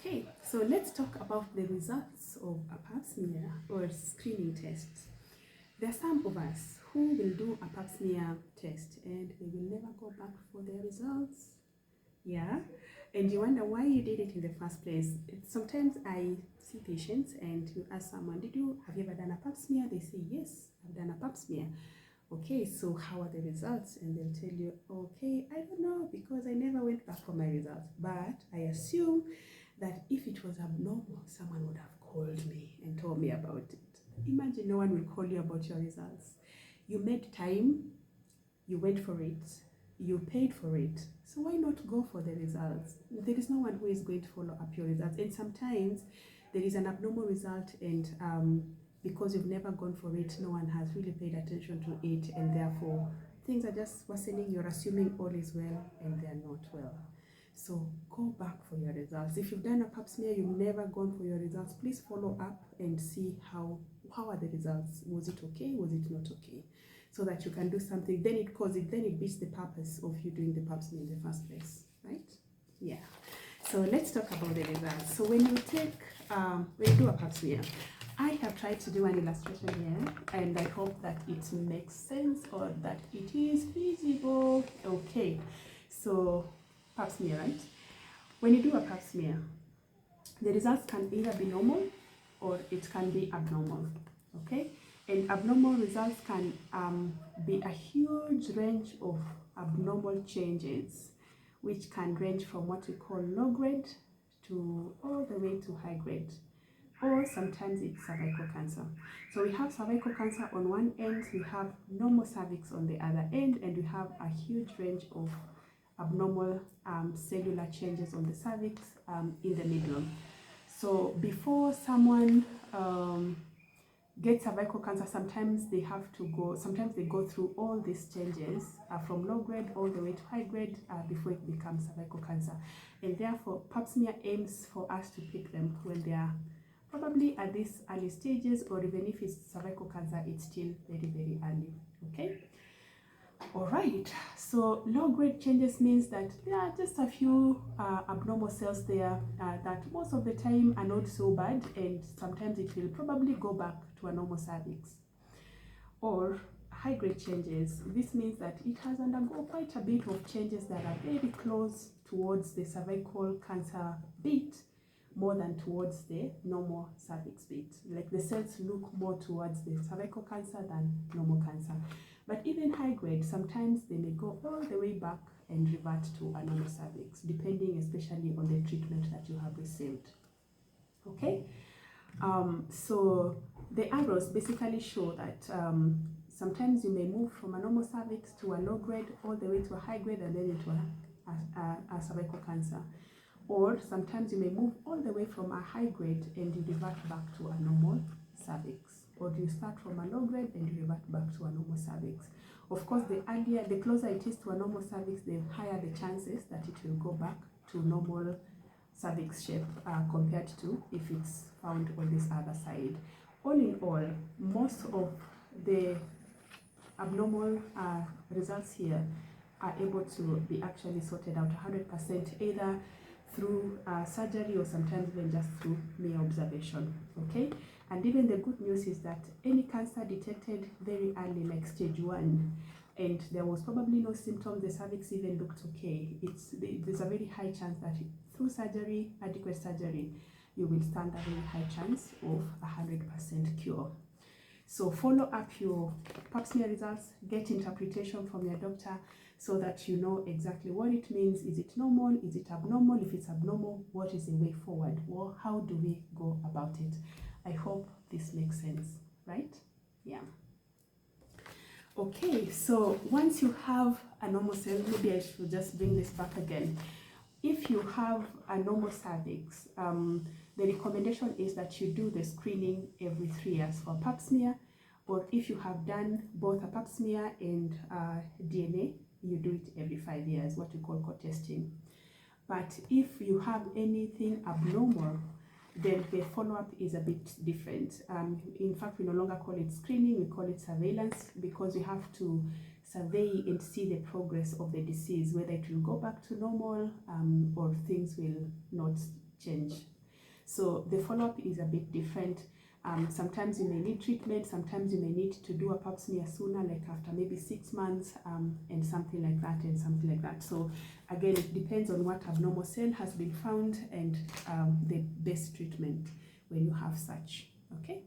Okay, so let's talk about the results of a pap smear or screening test. There are some of us who will do a pap smear test and they will never go back for their results. Yeah, and you wonder why you did it in the first place. Sometimes I see patients and you ask someone, have you ever done a pap smear? They say, yes, I've done a pap smear. Okay, so how are the results? And they'll tell you, okay, I don't know because I never went back for my results. But I assume that if it was abnormal, someone would have called me and told me about it. Imagine no one will call you about your results. You made time, you went for it, you paid for it. So why not go for the results? There is no one who is going to follow up your results. And sometimes there is an abnormal result and because you've never gone for it, no one has really paid attention to it, and therefore things are just worsening. You're assuming all is well and they're not well. So go back for your results. If you've done a pap smear, you've never gone for your results, please follow up and see how are the results. Was it okay? Was it not okay? So that you can do something. Then it beats the purpose of you doing the pap smear in the first place, right? Yeah. So let's talk about the results. So when you do a pap smear, I have tried to do an illustration here, and I hope that it makes sense or that it is feasible. Okay. So pap smear, right? When you do a pap smear, the results can either be normal or it can be abnormal, okay? And abnormal results can be a huge range of abnormal changes, which can range from what we call low grade to all the way to high grade, or sometimes it's cervical cancer. So we have cervical cancer on one end, we have normal cervix on the other end, and we have a huge range of abnormal cellular changes on the cervix in the middle. So before someone gets cervical cancer, sometimes they go through all these changes from low grade all the way to high grade before it becomes cervical cancer. And therefore, pap smear aims for us to pick them when they are probably at these early stages, or even if it's cervical cancer, it's still very, very early, okay? All right, so low grade changes means that there are just a few abnormal cells there that most of the time are not so bad, and sometimes it will probably go back to a normal cervix. Or high grade changes, this means that it has undergone quite a bit of changes that are very close towards the cervical cancer bit more than towards the normal cervix bit. Like the cells look more towards the cervical cancer than normal cancer. But even high grade, sometimes they may go all the way back and revert to a normal cervix, depending especially on the treatment that you have received. Okay? So the arrows basically show that sometimes you may move from a normal cervix to a low grade all the way to a high grade and then into a cervical cancer. Or sometimes you may move all the way from a high grade and you revert back to a normal cervix. Or you start from a low grade and you revert back to a normal cervix. Of course, the closer it is to a normal cervix, the higher the chances that it will go back to normal cervix shape compared to if it's found on this other side. All in all, most of the abnormal results here are able to be actually sorted out 100%, either through surgery or sometimes even just through mere observation, okay? And even the good news is that any cancer detected very early, like stage 1, and there was probably no symptom, the cervix even looked okay, there's a very high chance that through surgery, adequate surgery, you will stand a very high chance of 100% cure. So follow up your pap smear results, get interpretation from your doctor so that you know exactly what it means. Is it normal? Is it abnormal? If it's abnormal, what is the way forward? Well, how do we go about it? I hope this makes sense, right? Yeah. Okay, so once you have a normal cervix, maybe I should just bring this back again. If you have a normal cervix, the recommendation is that you do the screening every 3 years for pap smear, or if you have done both a pap smear and DNA, you do it every 5 years, what we call co-testing. But if you have anything abnormal, then the follow-up is a bit different. In fact, we no longer call it screening, we call it surveillance, because we have to survey and see the progress of the disease, whether it will go back to normal or things will not change So the follow-up is a bit different. Sometimes you may need treatment, sometimes you may need to do a pap smear sooner, like after maybe 6 months, and something like that. So again, it depends on what abnormal cell has been found and the best treatment when you have such. Okay.